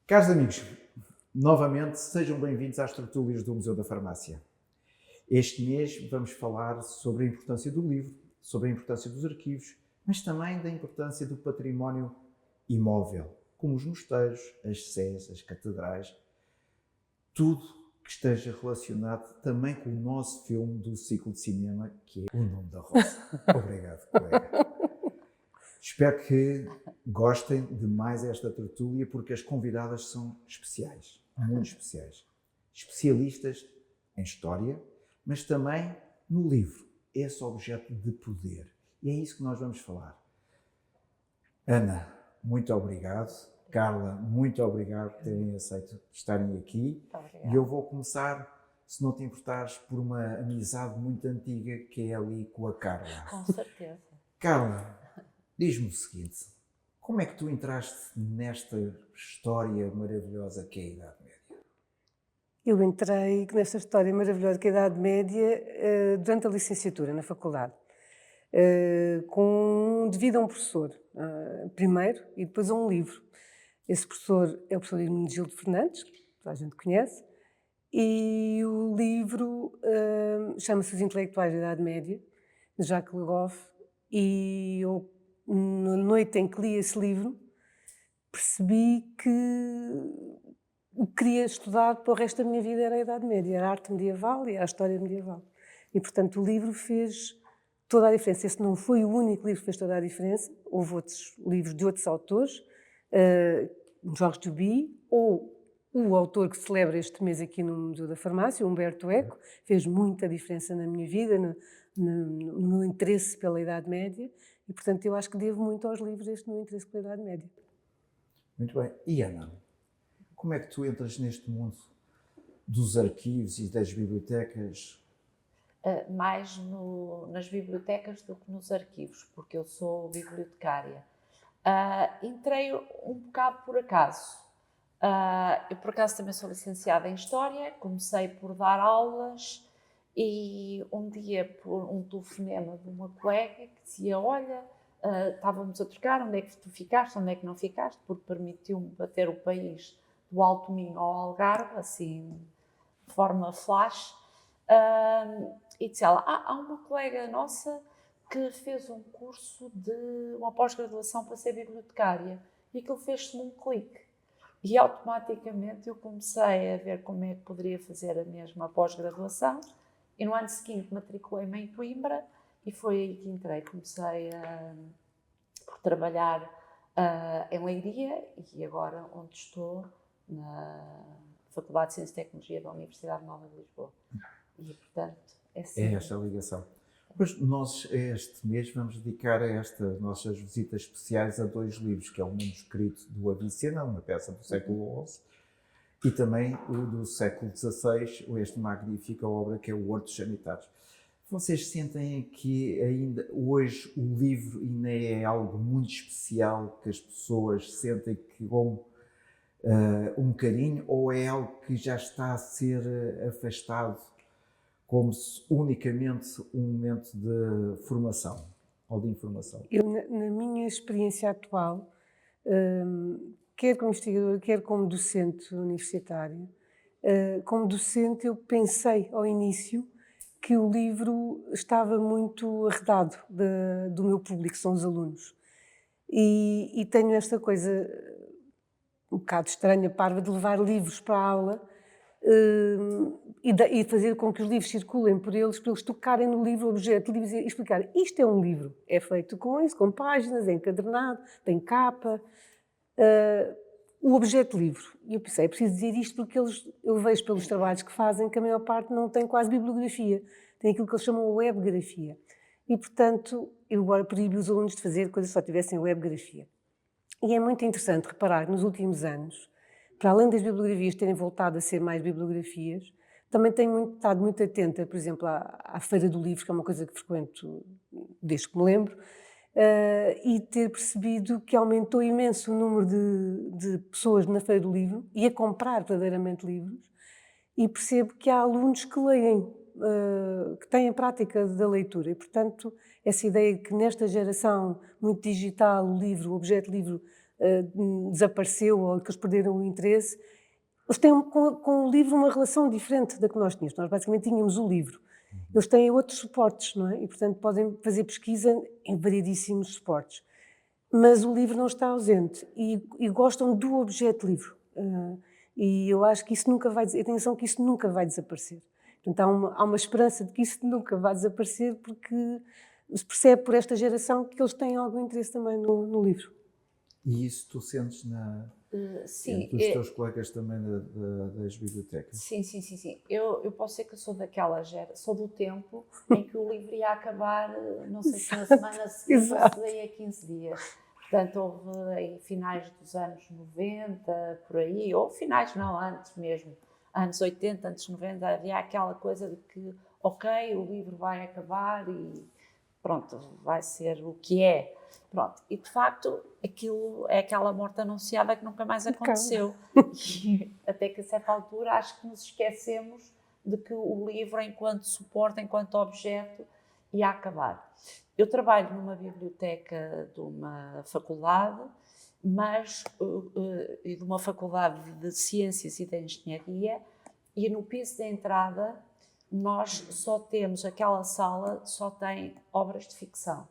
Caros amigos, novamente sejam bem-vindos às tertúlias do Museu da Farmácia. Este mês vamos falar sobre a importância do livro, sobre a importância dos arquivos, mas também da importância do património imóvel, como os mosteiros, as sés, as catedrais, tudo que esteja relacionado também com o nosso filme do ciclo de cinema, que é O Nome da Rosa. Obrigado, colega. Espero que gostem de mais esta tertúlia, porque as convidadas são especiais, muito especiais. Especialistas em história, mas também no livro, esse objeto de poder. E é isso que nós vamos falar. Ana, muito obrigado. Carla, muito obrigado por terem aceito estarem aqui. E eu vou começar, se não te importares, por uma amizade muito antiga que é ali com a Carla. Com certeza. Carla, diz-me o seguinte, como é que tu entraste nesta história maravilhosa que é a Idade Média? Eu entrei nesta história maravilhosa que é a Idade Média durante a licenciatura na faculdade, devido a um professor, primeiro, e depois a um livro. Esse professor é o professor Hermenegildo Fernandes, que toda a gente conhece, e o livro chama-se Os Intelectuais da Idade Média, de Jacques Le Goff, e eu, na noite em que li esse livro, percebi que o que queria estudar para o resto da minha vida era a Idade Média, era a arte medieval e a história medieval. E, portanto, o livro fez toda a diferença. Esse não foi o único livro que fez toda a diferença. Houve outros livros de outros autores, Georges Duby, ou o autor que celebra este mês aqui no Museu da Farmácia, Humberto Eco, fez muita diferença na minha vida, no meu interesse pela Idade Média. E, portanto, eu acho que devo muito aos livros este meu interesse pela Idade Média. Muito bem. E Ana, como é que tu entras neste mundo dos arquivos e das bibliotecas? Mais nas bibliotecas do que nos arquivos, porque eu sou bibliotecária. Entrei um bocado por acaso. Eu, por acaso, também sou licenciada em História, comecei por dar aulas e um dia, por um telefonema de uma colega que dizia, olha, estávamos a trocar, onde é que tu ficaste, onde é que não ficaste, porque permitiu-me bater o país do Alto Minho ao Algarve, assim, de forma flash, e disse ela, há uma colega nossa que fez um curso de uma pós-graduação para ser bibliotecária, e aquilo fez-se num clique. E automaticamente eu comecei a ver como é que poderia fazer a mesma pós-graduação, e no ano seguinte matriculei-me em Coimbra, e foi aí que entrei. Comecei por trabalhar em Leiria, e agora onde estou, na Faculdade de Ciência e Tecnologia da Universidade Nova de Lisboa. E, portanto, é esta ligação. Pois nós, este mês, vamos dedicar a estas nossas visitas especiais a dois livros, que é o manuscrito do Avicena, uma peça do século XI, e também o do século XVI, esta magnífica obra que é o Hortos Sanitários. Vocês sentem que ainda hoje o livro ainda é algo muito especial, que as pessoas sentem que com um carinho, ou é algo que já está a ser afastado como se unicamente um momento de formação ou de informação? Eu, na minha experiência atual, quer como investigadora, quer como docente universitária, como docente eu pensei ao início que o livro estava muito arredado do meu público, que são os alunos. E tenho esta coisa um bocado estranha, parva, de levar livros para a aula e fazer com que os livros circulem por eles, para eles tocarem no livro, o objeto do livro, e explicar, isto é um livro, é feito com isso, com páginas, é encadernado, tem capa, o objeto livro. E eu pensei, é preciso dizer isto porque eu vejo pelos trabalhos que fazem que a maior parte não tem quase bibliografia, tem aquilo que eles chamam de webgrafia. E, portanto, eu agora proíbo os alunos de fazer coisas que só tivessem webgrafia. E é muito interessante reparar que nos últimos anos, para além das bibliografias terem voltado a ser mais bibliografias, também tenho estado muito atenta, por exemplo, à Feira do Livro, que é uma coisa que frequento desde que me lembro, e ter percebido que aumentou imenso o número de pessoas na Feira do Livro e a comprar verdadeiramente livros, e percebo que há alunos que leem, que têm a prática da leitura, e, portanto, essa ideia de que nesta geração muito digital o livro, o objeto livro, desapareceu ou que eles perderam o interesse, eles têm com o livro uma relação diferente da que nós tínhamos. Nós basicamente tínhamos o livro. Eles têm outros suportes, não é? E, portanto, podem fazer pesquisa em variedíssimos suportes. Mas o livro não está ausente e gostam do objeto livro. E eu acho que isso nunca vai, eu tenho a noção que isso nunca vai desaparecer. Portanto, há uma esperança de que isso nunca vai desaparecer, porque se percebe por esta geração que eles têm algum interesse também no livro. E isso tu sentes Sim, entre os teus colegas também das bibliotecas? sim. Eu posso ser que eu sou daquela geração, sou do tempo em que o livro ia acabar, não sei se na semana seguinte ou se daí a 15 dias. Portanto, houve em finais dos anos 90, por aí, ou finais não, antes mesmo, anos 80, antes 90, havia aquela coisa de que, ok, o livro vai acabar e pronto, vai ser o que é. Pronto, e de facto aquilo é aquela morte anunciada que nunca mais aconteceu. E até que a certa altura acho que nos esquecemos de que o livro, enquanto suporte, enquanto objeto, ia acabar. Eu trabalho numa biblioteca de uma faculdade, mas de uma faculdade de Ciências e de Engenharia, e no piso de entrada nós só temos, aquela sala só tem obras de ficção.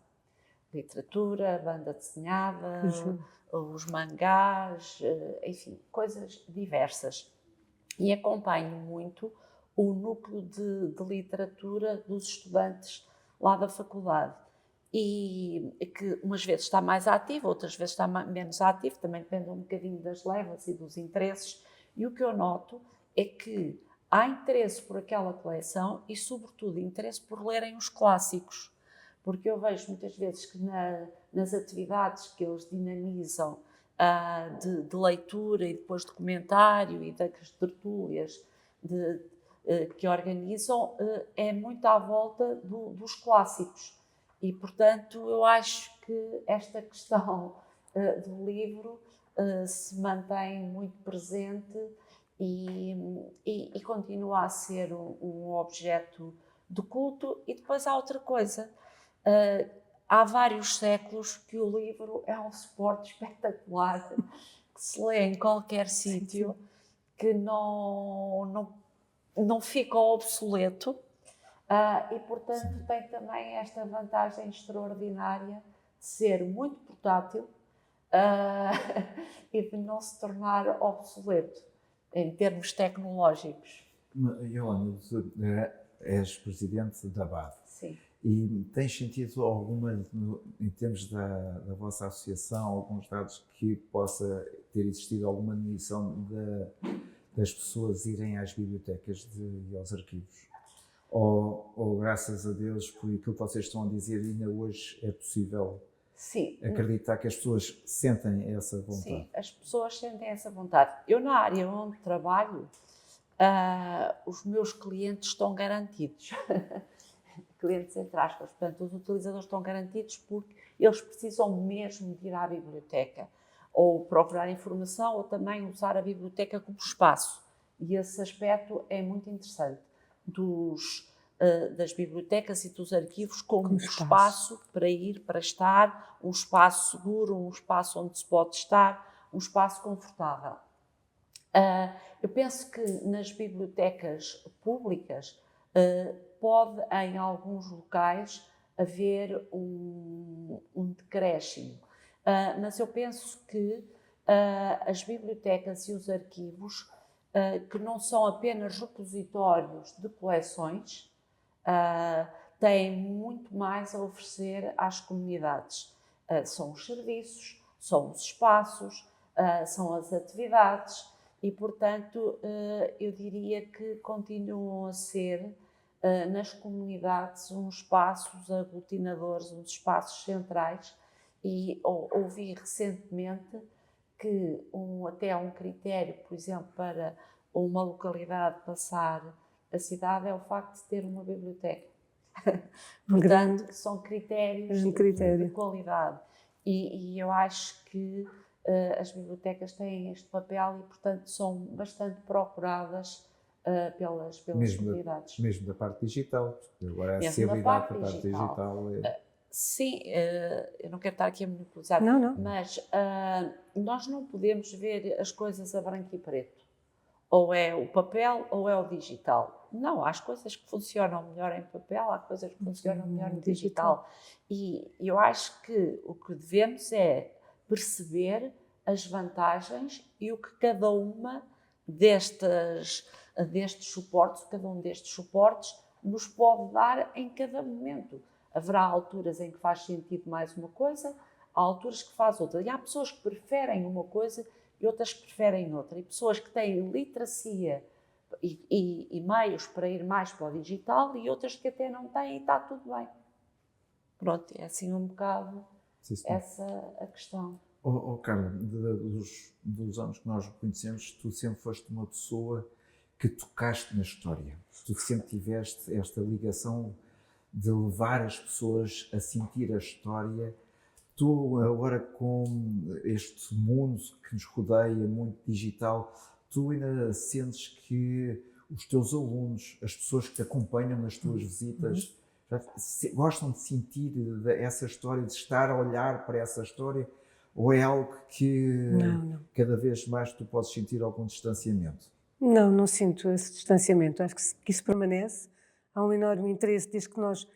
Literatura, banda desenhada, os mangás, enfim, coisas diversas. E acompanho muito o núcleo de literatura dos estudantes lá da faculdade. E que umas vezes está mais ativo, outras vezes está menos ativo, também depende um bocadinho das levas e dos interesses. E o que eu noto é que há interesse por aquela coleção e, sobretudo, interesse por lerem os clássicos. Porque eu vejo muitas vezes que nas atividades que eles dinamizam de leitura e depois de comentário e das tertúlias que organizam, é muito à volta dos clássicos. E, portanto, eu acho que esta questão do livro se mantém muito presente e continua a ser um objeto de culto. E depois há outra coisa. Há vários séculos que o livro é um suporte espetacular que se lê em qualquer sítio, que não fica obsoleto e, portanto, tem também esta vantagem extraordinária de ser muito portátil e de não se tornar obsoleto em termos tecnológicos. Yolanda, és presidente da BAD. Sim. E tens sentido alguma, em termos da vossa associação, alguns dados que possa ter existido alguma diminuição das pessoas irem às bibliotecas e aos arquivos? Ou graças a Deus, por aquilo que vocês estão a dizer, ainda hoje é possível acreditar que as pessoas sentem essa vontade? Sim, as pessoas sentem essa vontade. Eu, na área onde trabalho, os meus clientes estão garantidos. Clientes entre aspas, portanto, os utilizadores estão garantidos porque eles precisam mesmo de ir à biblioteca ou procurar informação ou também usar a biblioteca como espaço. E esse aspecto é muito interessante das bibliotecas e dos arquivos como espaço para ir, para estar, um espaço seguro, um espaço onde se pode estar, um espaço confortável. Eu penso que nas bibliotecas públicas pode, em alguns locais, haver um decréscimo. Mas eu penso que as bibliotecas e os arquivos, que não são apenas repositórios de coleções, têm muito mais a oferecer às comunidades. São os serviços, são os espaços, são as atividades e, portanto, eu diria que continuam a ser nas comunidades uns espaços aglutinadores, uns espaços centrais, e ouvi recentemente que até um critério, por exemplo, para uma localidade passar a cidade é o facto de ter uma biblioteca. Portanto, são critérios de qualidade. E eu acho que as bibliotecas têm este papel e, portanto, são bastante procuradas pelas comunidades. Mesmo da parte digital, porque agora a acessibilidade da parte digital é... Sim, eu não quero estar aqui a monopolizar, Não, não. mas nós não podemos ver as coisas a branco e preto. Ou é o papel ou é o digital. Não, há as coisas que funcionam melhor em papel, há coisas que funcionam melhor no digital. E eu acho que o que devemos é perceber as vantagens e o que cada uma destes suportes, cada um destes suportes nos pode dar em cada momento. Haverá alturas em que faz sentido mais uma coisa, há alturas que faz outra. E há pessoas que preferem uma coisa e outras que preferem outra. E pessoas que têm literacia e meios para ir mais para o digital e outras que até não têm e está tudo bem. Pronto, é assim um bocado essa a questão. Carla, dos anos que nós conhecemos, tu sempre foste uma pessoa que tocaste na história. Tu sempre tiveste esta ligação de levar as pessoas a sentir a história. Tu, agora com este mundo que nos rodeia, muito digital, tu ainda sentes que os teus alunos, as pessoas que te acompanham nas tuas visitas, gostam de sentir essa história, de estar a olhar para essa história, ou é algo que Não. cada vez mais tu podes sentir algum distanciamento? Não, não sinto esse distanciamento. Acho que isso permanece. Há um enorme interesse, desde que nós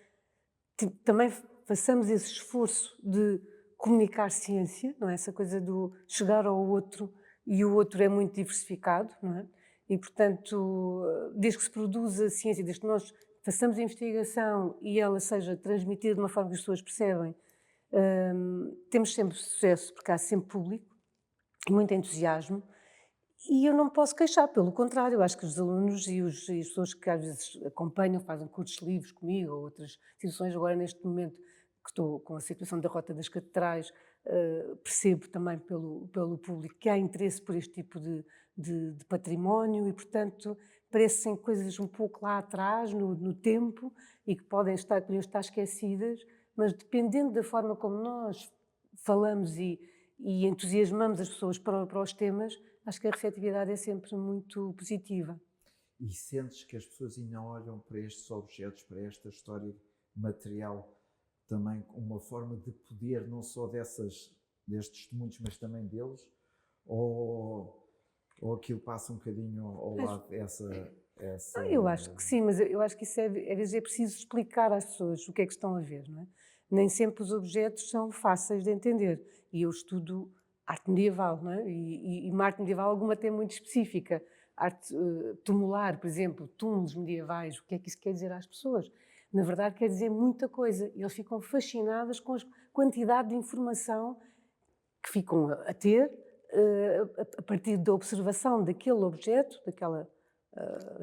também façamos esse esforço de comunicar ciência, não é? Essa coisa do chegar ao outro, e o outro é muito diversificado, não é? E, portanto, desde que se produza ciência, desde que nós façamos a investigação e ela seja transmitida de uma forma que as pessoas percebem, temos sempre sucesso, porque há sempre público, muito entusiasmo. E eu não me posso queixar, pelo contrário, eu acho que os alunos e as pessoas que às vezes acompanham, fazem cursos livres comigo ou outras situações, agora neste momento que estou com a situação da Rota das Catedrais, percebo também pelo público que há interesse por este tipo de património e, portanto, parecem coisas um pouco lá atrás, no tempo, e que podem estar esquecidas, mas dependendo da forma como nós falamos e entusiasmamos as pessoas para os temas, acho que a receptividade é sempre muito positiva. E sentes que as pessoas ainda olham para estes objetos, para esta história material, também como uma forma de poder, não só destes testemunhos, mas também deles? Ou aquilo passa um bocadinho ao lado dessa... Eu acho que sim, mas eu acho que isso às vezes é preciso explicar às pessoas o que é que estão a ver, não é? Nem sempre os objetos são fáceis de entender. E eu estudo arte medieval, não é? E uma arte medieval alguma até muito específica. Arte tumular, por exemplo, túmulos medievais, o que é que isso quer dizer às pessoas? Na verdade quer dizer muita coisa. E eles ficam fascinados com a quantidade de informação que ficam a ter a partir da observação daquele objeto, daquele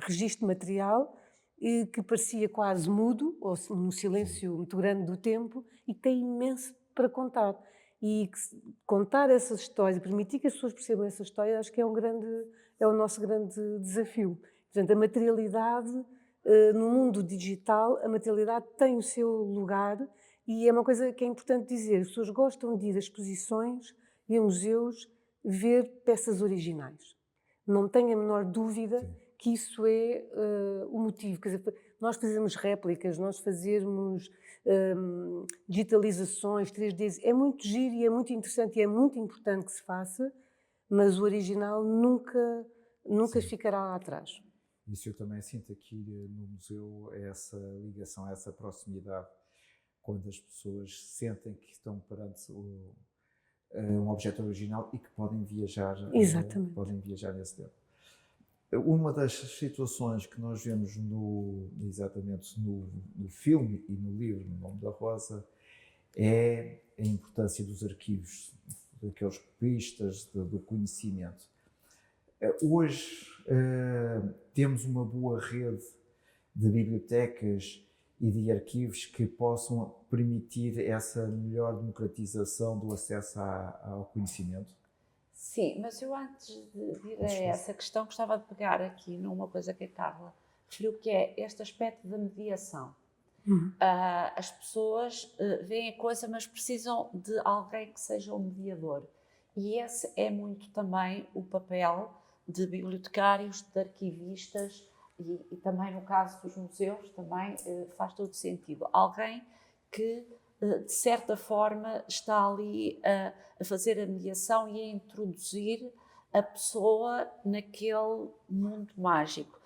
registro material, que parecia quase mudo, ou num silêncio muito grande do tempo, e que tem imenso para contar. E contar essas histórias, permitir que as pessoas percebam essa história, acho que é o nosso grande desafio. Portanto, a materialidade, no mundo digital, a materialidade tem o seu lugar, e é uma coisa que é importante dizer, as pessoas gostam de ir a exposições e a museus ver peças originais. Não tenho a menor dúvida que isso é o motivo. Quer dizer, nós fazemos réplicas, nós fazemos digitalizações, 3D, é muito giro e é muito interessante e é muito importante que se faça, mas o original nunca ficará lá atrás. Isso eu também sinto aqui no museu, essa ligação, essa proximidade, quando as pessoas sentem que estão perante um objeto original e que podem viajar nesse tempo. Uma das situações que nós vemos exatamente no filme e no livro, No Nome da Rosa, é a importância dos arquivos, daqueles pistas, do conhecimento. Hoje temos uma boa rede de bibliotecas e de arquivos que possam permitir essa melhor democratização do acesso ao conhecimento? Sim, mas eu antes de ir a essa questão gostava de pegar aqui numa coisa que a Carla referiu, que é este aspecto da mediação. As pessoas veem a coisa, mas precisam de alguém que seja um mediador. E esse é muito também o papel de bibliotecários, de arquivistas e também no caso dos museus também faz todo sentido. Alguém que de certa forma, está ali a fazer a mediação e a introduzir a pessoa naquele mundo mágico,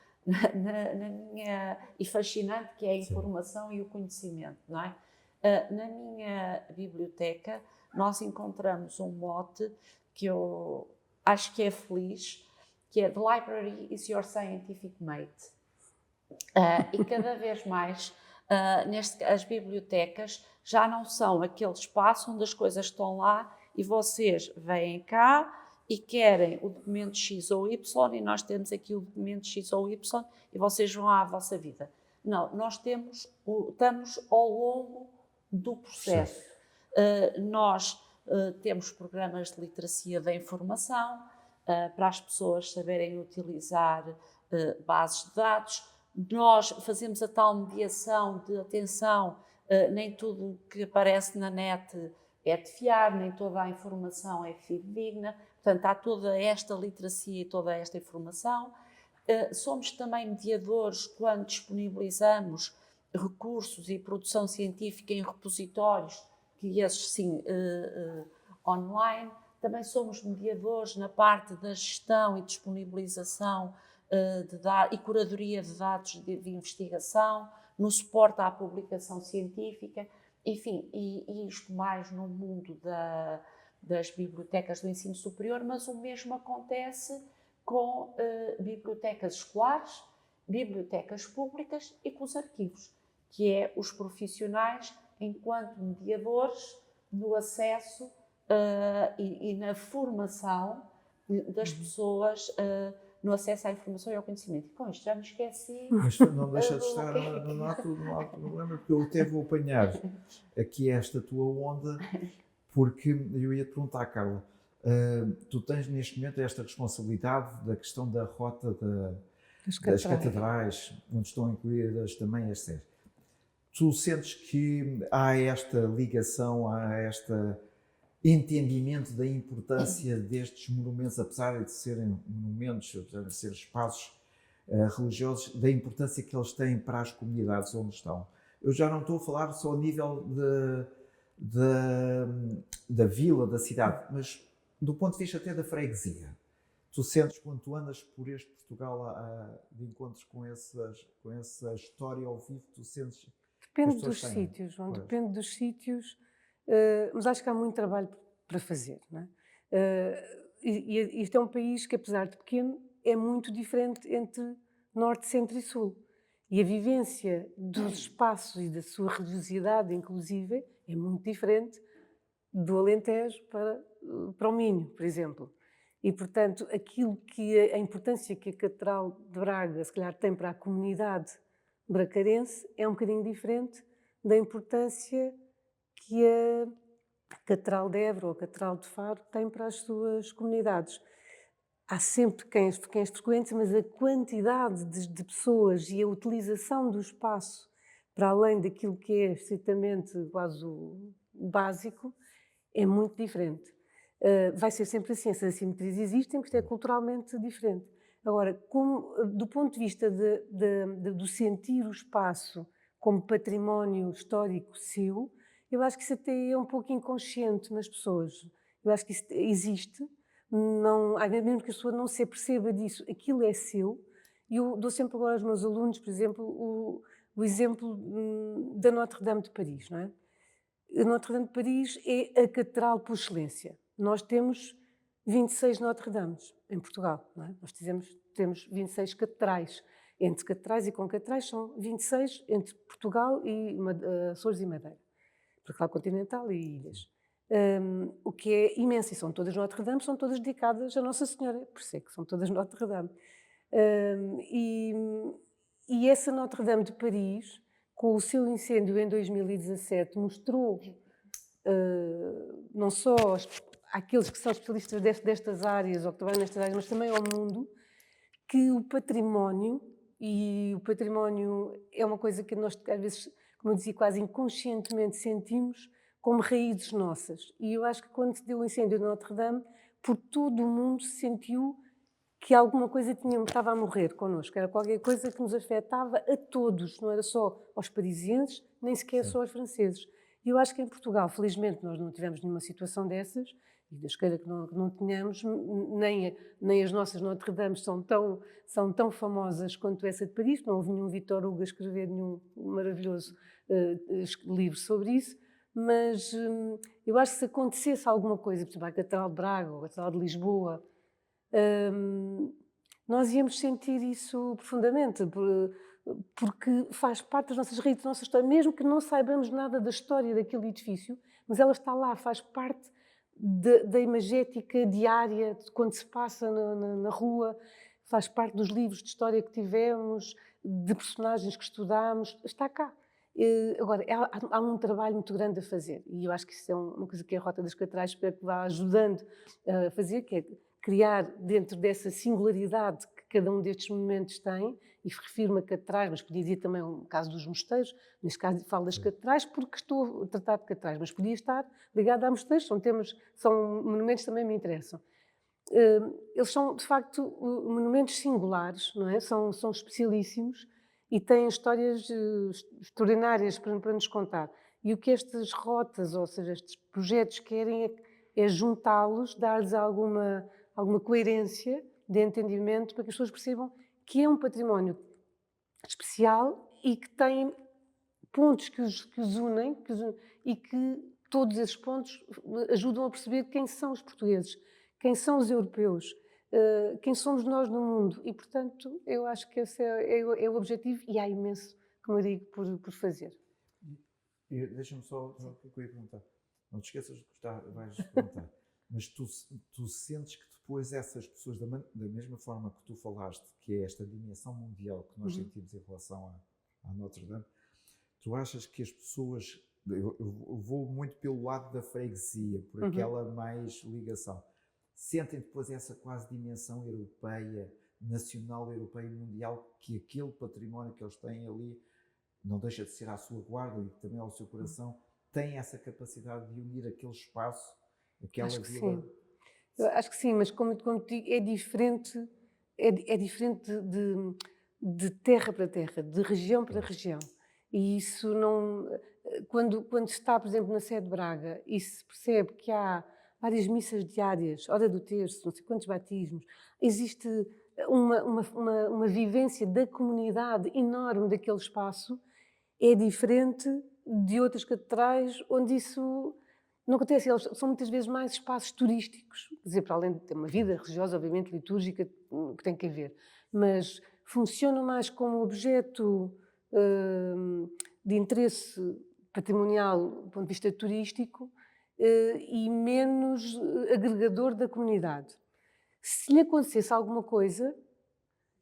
e fascinante que é a informação e o conhecimento, não é? Na minha biblioteca, nós encontramos um mote que eu acho que é feliz, que é "The library is your scientific mate". E cada vez mais as bibliotecas já não são aquele espaço onde as coisas estão lá e vocês vêm cá e querem o documento X ou Y e nós temos aqui o documento X ou Y e vocês vão à vossa vida. Não, nós estamos ao longo do processo. Nós temos programas de literacia da informação para as pessoas saberem utilizar bases de dados. Nós fazemos a tal mediação de atenção, nem tudo o que aparece na net é de fiar, nem toda a informação é fidedigna. Portanto, há toda esta literacia e toda esta informação. Somos também mediadores quando disponibilizamos recursos e produção científica em repositórios, que esses sim, online. Também somos mediadores na parte da gestão e disponibilização e curadoria de dados de investigação, no suporte à publicação científica, enfim, e isto mais no mundo das bibliotecas do ensino superior, mas o mesmo acontece com bibliotecas escolares, bibliotecas públicas e com os arquivos, que é os profissionais enquanto mediadores no acesso e na formação das pessoas no acesso à informação e ao conhecimento. E com isto já me esqueci. Mas não deixa de estar no alto problema, porque eu até vou apanhar aqui esta tua onda, porque eu ia te perguntar, Carla, tu tens neste momento esta responsabilidade da questão da rota das catedrais, onde estão incluídas também as séries. Tu sentes que há esta ligação, há este entendimento da importância destes monumentos, apesar de serem monumentos, apesar de serem espaços religiosos, da importância que eles têm para as comunidades onde estão? Eu já não estou a falar só a nível da vila, da cidade, mas do ponto de vista até da freguesia. Tu sentes, quando tu andas por este Portugal de encontros com essa história ao vivo, tu sentes... Depende dos sítios, João, depende dos sítios, mas acho que há muito trabalho para fazer, não é? E este é um país que, apesar de pequeno, é muito diferente entre Norte, Centro e Sul. E a vivência dos espaços e da sua religiosidade, inclusive, é muito diferente do Alentejo para o Minho, por exemplo. E, portanto, a importância que a Catedral de Braga, se calhar, tem para a comunidade bracarense é um bocadinho diferente da importância que a Catedral de Évora ou a Catedral de Faro tem para as suas comunidades. Há sempre quem as frequente, mas a quantidade de pessoas e a utilização do espaço para além daquilo que é estritamente quase o básico é muito diferente. Vai ser sempre assim, essas assimetrias existem, porque isto é culturalmente diferente. Agora, do ponto de vista do sentir o espaço como património histórico seu, eu acho que isso até é um pouco inconsciente nas pessoas. Eu acho que isso existe, mesmo que a pessoa não se aperceba disso, aquilo é seu. E eu dou sempre agora aos meus alunos, por exemplo, o exemplo da Notre-Dame de Paris, não é? A Notre-Dame de Paris é a catedral por excelência. Nós temos 26 Notre-Dames em Portugal, não é? Nós temos 26 catedrais. Entre catedrais e concatedrais são 26 entre Portugal e Açores e Madeira. Portugal continental e ilhas. O que é imenso. E são todas Notre-Dame, são todas dedicadas a Nossa Senhora. Por isso é que são todas Notre-Dame. E essa Notre-Dame de Paris, com o seu incêndio em 2017, mostrou não só àqueles que são especialistas destas áreas ou que trabalham nestas áreas, mas também ao mundo, que o património é uma coisa que nós, às vezes, como eu dizia, quase inconscientemente sentimos como raízes nossas. E eu acho que quando se deu o incêndio de Notre-Dame, por todo o mundo se sentiu que alguma coisa estava a morrer connosco, era qualquer coisa que nos afetava a todos, não era só aos parisienses, nem sequer só aos franceses. E eu acho que em Portugal, felizmente, nós não tivemos nenhuma situação dessas, e Deus queira que não tenhamos, nem as nossas Notre-Dames são tão famosas quanto essa de Paris, não houve nenhum Victor Hugo a escrever nenhum maravilhoso livro sobre isso, mas eu acho que se acontecesse alguma coisa, por exemplo, a Catedral de Braga ou a Catedral de Lisboa, nós íamos sentir isso profundamente, porque faz parte das nossas raízes, da nossa história, mesmo que não saibamos nada da história daquele edifício, mas ela está lá, faz parte da imagética diária, de quando se passa na rua, faz parte dos livros de história que tivemos, de personagens que estudámos, está cá. Agora, há um trabalho muito grande a fazer, e eu acho que isso é uma coisa que a Rota das Catedrais espero que vá ajudando a fazer, que é criar dentro dessa singularidade que cada um destes monumentos tem, e refiro-me a catedrais, mas podia dizer também o caso dos mosteiros, neste caso falo das catedrais porque estou a tratar de catedrais, mas podia estar ligado a mosteiros, são monumentos que também me interessam. Eles são, de facto, monumentos singulares, não é? São especialíssimos e têm histórias extraordinárias para nos contar. E o que estas rotas, ou seja, estes projetos querem é juntá-los, dar-lhes alguma coerência de entendimento para que as pessoas percebam que é um património especial e que tem pontos que os unem e que todos esses pontos ajudam a perceber quem são os portugueses, quem são os europeus, quem somos nós no mundo. E, portanto, eu acho que esse é o objetivo e há imenso, como eu digo, por fazer. Deixa-me só o que eu ia perguntar. Não te esqueças do que vais perguntar. Mas tu sentes que depois essas pessoas, da mesma forma que tu falaste, que é esta dimensão mundial que nós sentimos em relação à Notre-Dame, tu achas que as pessoas, eu vou muito pelo lado da freguesia, por aquela mais ligação, sentem depois essa quase dimensão europeia, nacional, europeia e mundial, que aquele património que eles têm ali não deixa de ser à sua guarda e também ao seu coração, tem essa capacidade de unir aquele espaço, aquela Acho que vila? sim. Eu acho que sim, mas como te digo, é diferente, é diferente de terra para terra, de região para região. E isso não... Quando se está, por exemplo, na Sé de Braga e se percebe que há várias missas diárias, hora do terço, não sei quantos batismos, existe uma vivência da comunidade enorme daquele espaço, é diferente de outras catedrais onde isso não acontece. Eles são muitas vezes mais espaços turísticos, quer dizer, para além de ter uma vida religiosa, obviamente, litúrgica, que tem que haver, mas funcionam mais como objeto de interesse patrimonial do ponto de vista turístico e menos agregador da comunidade. Se lhe acontecesse alguma coisa,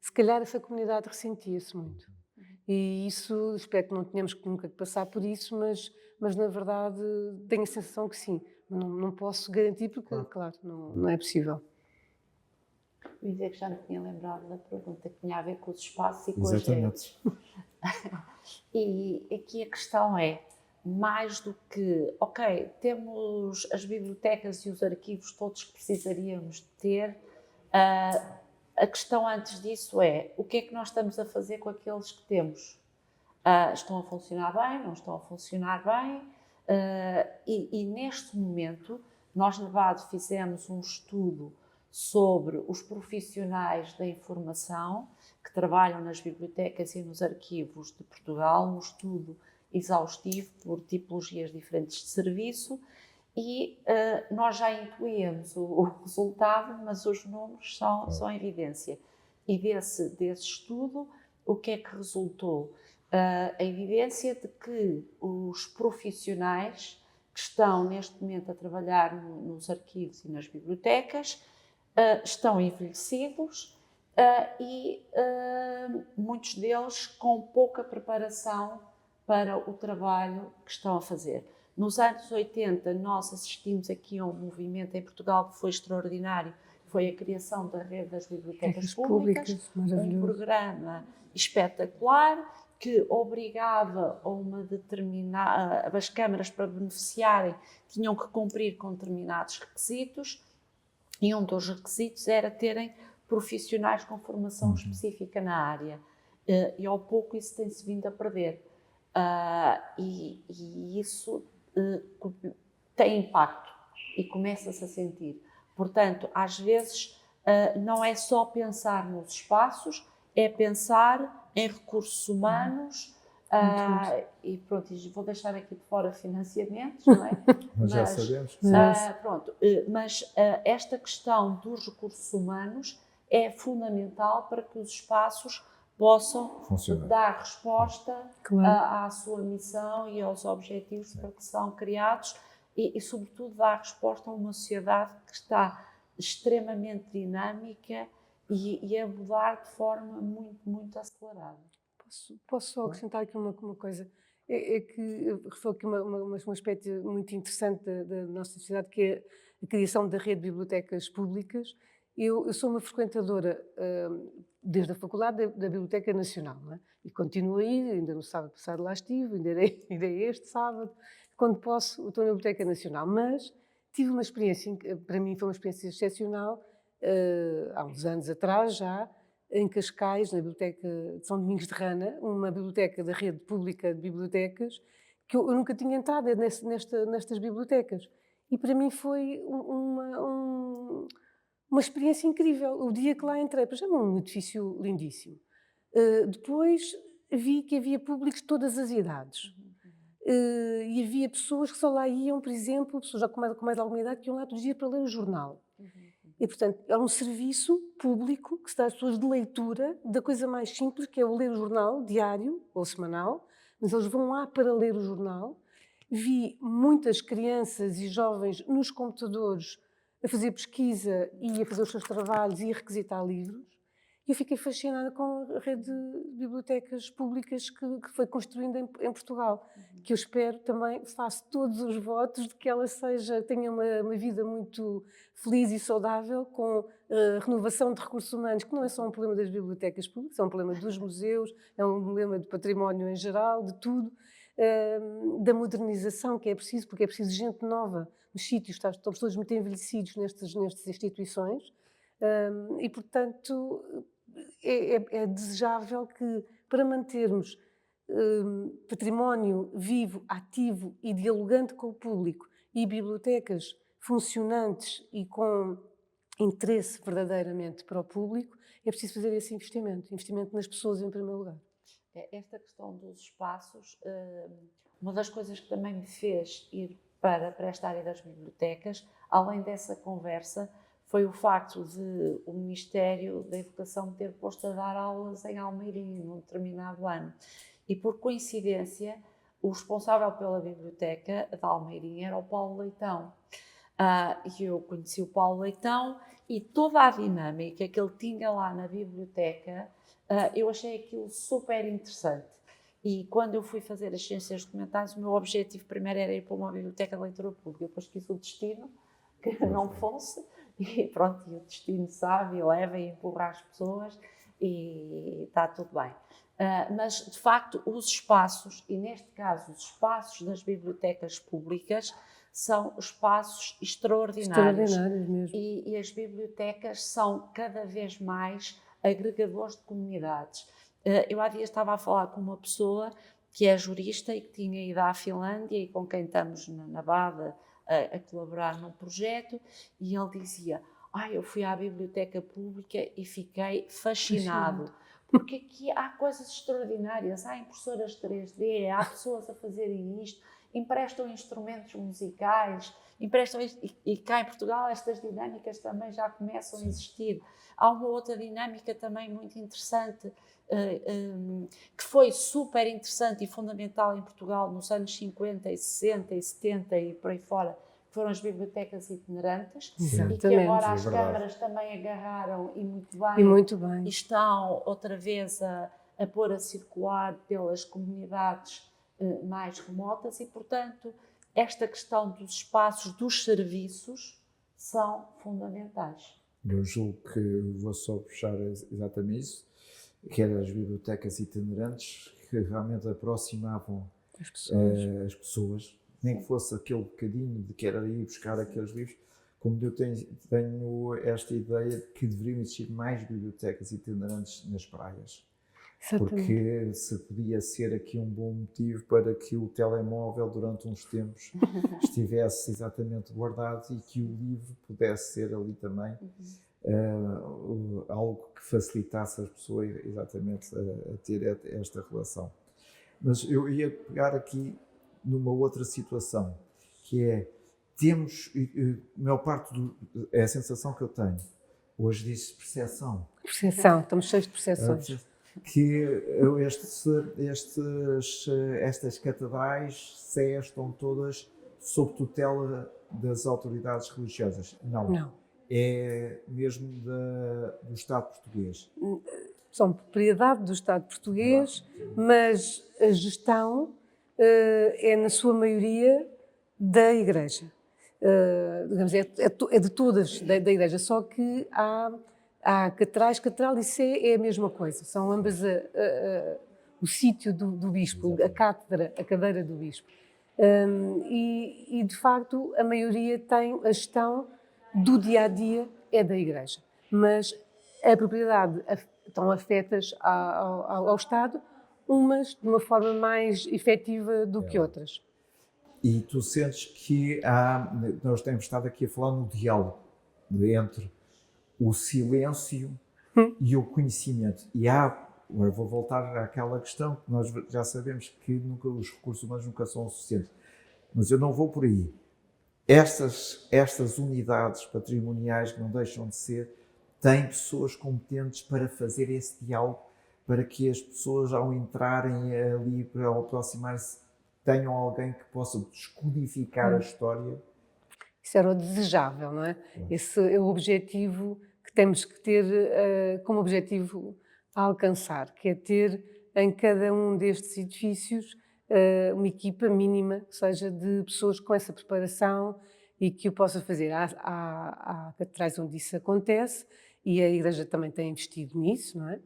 se calhar essa comunidade ressentia-se muito. E isso, espero que não tenhamos nunca que passar por isso, mas na verdade tenho a sensação que sim. Não posso garantir porque, claro, não é possível. Vou dizer que já me tinha lembrado da pergunta que tinha a ver com os espaços e com Exatamente. as redes. E aqui a questão é, mais do que, ok, temos as bibliotecas e os arquivos todos que precisaríamos de ter, a questão antes disso é, o que é que nós estamos a fazer com aqueles que temos? Estão a funcionar bem? Não estão a funcionar bem? E neste momento, nós na VAD fizemos um estudo sobre os profissionais da informação que trabalham nas bibliotecas e nos arquivos de Portugal, um estudo exaustivo por tipologias diferentes de serviço, e nós já intuíamos o resultado, mas os números são evidência. E desse estudo, o que é que resultou? A evidência de que os profissionais que estão neste momento a trabalhar nos arquivos e nas bibliotecas estão envelhecidos e muitos deles com pouca preparação para o trabalho que estão a fazer. Nos anos 80, nós assistimos aqui a um movimento em Portugal que foi extraordinário, foi a criação da Rede das Bibliotecas Públicas, um programa espetacular que obrigava a uma determinada... As câmaras, para beneficiarem, tinham que cumprir com determinados requisitos, e um dos requisitos era terem profissionais com formação específica na área. E ao pouco isso tem-se vindo a perder. E isso tem impacto e começa-se a sentir. Portanto, às vezes, não é só pensar nos espaços, é pensar em recursos humanos, e pronto, vou deixar aqui de fora financiamentos, não é? Mas já sabemos. Pronto, mas esta questão dos recursos humanos é fundamental para que os espaços possam dar resposta à sua missão e aos objetivos para que são criados e, sobretudo, dar resposta a uma sociedade que está extremamente dinâmica e a mudar de forma muito, muito acelerada. Posso só acrescentar aqui uma coisa? É que refere aqui um aspecto muito interessante da nossa sociedade, que é a criação da rede de bibliotecas públicas. Eu sou uma frequentadora, desde a faculdade, da Biblioteca Nacional, não é? E continuo a ir, ainda no sábado passado lá estive, ainda irei este sábado, quando posso, estou na Biblioteca Nacional. Mas tive uma experiência, para mim foi uma experiência excepcional, há uns anos atrás já, em Cascais, na Biblioteca de São Domingos de Rana, uma biblioteca da rede pública de bibliotecas, que eu nunca tinha entrado nestas bibliotecas. E para mim foi uma experiência incrível. O dia que lá entrei, já é um edifício lindíssimo. Depois vi que havia públicos de todas as idades. E havia pessoas que só lá iam, por exemplo, pessoas já com mais alguma idade, que iam lá todo dia para ler o jornal. E, portanto, é um serviço público que se dá às pessoas de leitura da coisa mais simples, que é o ler o jornal diário ou semanal, mas eles vão lá para ler o jornal. Vi muitas crianças e jovens nos computadores a fazer pesquisa e a fazer os seus trabalhos e a requisitar livros. E eu fiquei fascinada com a rede de bibliotecas públicas que foi construindo em Portugal, que eu espero também, faço todos os votos de que ela tenha uma vida muito feliz e saudável, com a renovação de recursos humanos, que não é só um problema das bibliotecas públicas, é um problema dos museus, é um problema do património em geral, de tudo, da modernização que é preciso, porque é preciso gente nova nos sítios, estamos todos muito envelhecidos nestas instituições, e, portanto, é desejável que, para mantermos património vivo, ativo e dialogante com o público e bibliotecas funcionantes e com interesse verdadeiramente para o público, é preciso fazer esse investimento nas pessoas em primeiro lugar. Esta questão dos espaços, uma das coisas que também me fez ir para esta área das bibliotecas, além dessa conversa, foi o facto de o Ministério da Educação me ter posto a dar aulas em Almeirim, num determinado ano. E, por coincidência, o responsável pela biblioteca de Almeirim era o Paulo Leitão. E eu conheci o Paulo Leitão e toda a dinâmica que ele tinha lá na biblioteca, eu achei aquilo super interessante. E quando eu fui fazer as ciências documentais, o meu objetivo primeiro era ir para uma biblioteca de leitura pública. Depois quis o destino, que não fosse. E pronto, e o destino sabe, e leva e empurra as pessoas e está tudo bem. Mas, de facto, os espaços, e neste caso os espaços das bibliotecas públicas, são espaços extraordinários. Mesmo. E as bibliotecas são cada vez mais agregadores de comunidades. Eu há dias estava a falar com uma pessoa que é jurista e que tinha ido à Finlândia e com quem estamos na BADA a colaborar num projeto, e ele dizia: eu fui à biblioteca pública e fiquei fascinado, porque aqui há coisas extraordinárias, há impressoras 3D, há pessoas a fazerem isto, emprestam instrumentos musicais, e cá em Portugal estas dinâmicas também já começam a existir. Há uma outra dinâmica também muito interessante, que foi super interessante e fundamental em Portugal nos anos 50 e 60 e 70 e por aí fora, foram as bibliotecas itinerantes. Exatamente. E que agora as câmaras também agarraram e muito bem. E estão outra vez a pôr a circular pelas comunidades mais remotas e, portanto, esta questão dos espaços, dos serviços, são fundamentais. Eu julgo que vou só puxar exatamente isso, que eram as bibliotecas itinerantes, que realmente aproximavam as pessoas, nem que fosse aquele bocadinho de que era ir buscar aqueles livros. Como eu tenho esta ideia de que deveriam existir mais bibliotecas itinerantes nas praias. Exatamente. porque se podia ser aqui um bom motivo para que o telemóvel durante uns tempos estivesse exatamente guardado e que o livro pudesse ser ali também algo que facilitasse as pessoas exatamente a ter esta relação. Mas eu ia pegar aqui numa outra situação, que é, temos, a maior parte é a sensação que eu tenho, hoje diz percepção. Percepção, estamos cheios de percepções. Que estas catedrais, sé, estão todas sob tutela das autoridades religiosas. Não. É mesmo do Estado português. São propriedade do Estado português, mas a gestão é, na sua maioria, da Igreja. Digamos, é de todas da Igreja, só que há catedrais, catedral e sé é a mesma coisa, são ambas o sítio do bispo, a cátedra, a cadeira do bispo. E, de facto, a maioria tem a gestão do dia-a-dia é da Igreja, mas a propriedade estão afetas ao Estado, umas de uma forma mais efetiva do que outras. E tu sentes que nós temos estado aqui a falar no diálogo entre o silêncio e o conhecimento. E agora vou voltar àquela questão que nós já sabemos que os recursos humanos nunca são suficientes. Mas eu não vou por aí. Estas unidades patrimoniais que não deixam de ser, têm pessoas competentes para fazer esse diálogo, para que as pessoas, ao entrarem ali, para aproximar-se, tenham alguém que possa descodificar a história. Isso era o desejável, não é? Esse é o objetivo que temos que ter como objetivo a alcançar, que é ter em cada um destes edifícios uma equipa mínima, que seja de pessoas com essa preparação e que o possa fazer. Há catedrais onde isso acontece e a Igreja também tem investido nisso, não é?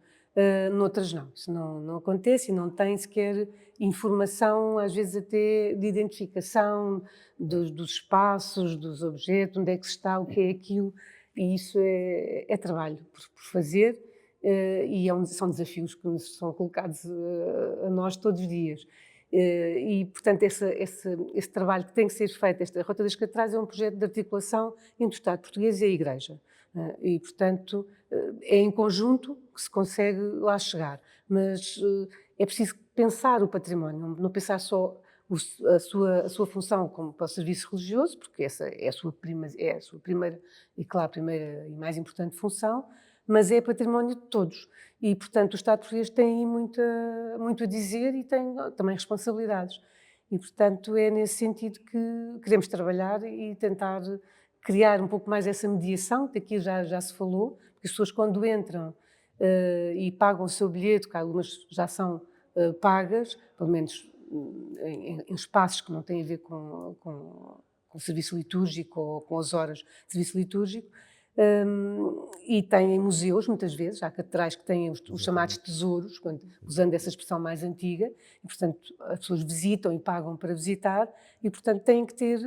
Noutras não, isso não acontece e não tem sequer informação, às vezes até de identificação dos espaços, dos objetos, onde é que se está, o que é aquilo, e isso é trabalho por fazer e são desafios que nos são colocados a nós todos os dias. E, portanto, esse trabalho que tem que ser feito, esta Rota das Catedrais é um projeto de articulação entre o Estado português e a Igreja. E, portanto, é em conjunto que se consegue lá chegar. Mas é preciso pensar o património, não pensar só a sua função como para o serviço religioso, porque essa é a sua primeira e, claro, primeira e mais importante função, mas é património de todos. E, portanto, o Estado português tem muito a dizer e tem também responsabilidades. E, portanto, é nesse sentido que queremos trabalhar e tentar criar um pouco mais essa mediação, que aqui já se falou, porque as pessoas quando entram e pagam o seu bilhete, que algumas já são pagas, pelo menos em espaços que não têm a ver com o serviço litúrgico ou com as horas de serviço litúrgico, e têm museus, muitas vezes, há catedrais que têm os chamados tesouros, usando essa expressão mais antiga, e, portanto, as pessoas visitam e pagam para visitar, e, portanto, têm que ter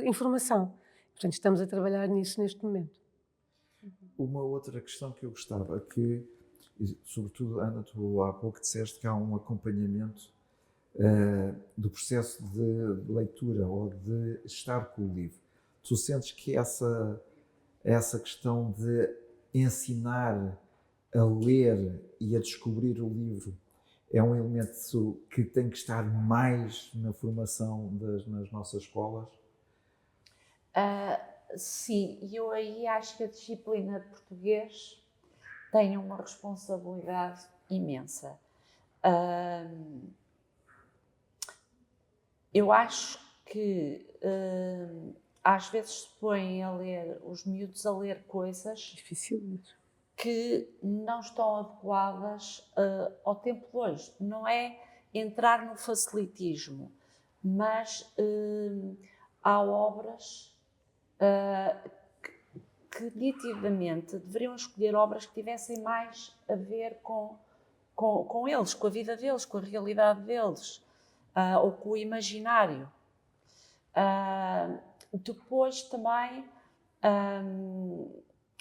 informação. Portanto, estamos a trabalhar nisso neste momento. Uma outra questão que eu gostava, que, sobretudo, Ana, tu há pouco disseste que há um acompanhamento do processo de leitura ou de estar com o livro. Tu sentes que essa questão de ensinar a ler e a descobrir o livro é um elemento que tem que estar mais na formação nas nossas escolas? Sim, e eu aí acho que a disciplina de português tem uma responsabilidade imensa. Eu acho que às vezes se põem a ler, os miúdos a ler coisas Difícil. Que não estão adequadas ao tempo de hoje. Não é entrar no facilitismo, mas há obras que nitidamente deveriam escolher obras que tivessem mais a ver com eles, com a vida deles, com a realidade deles, ou com o imaginário. Depois também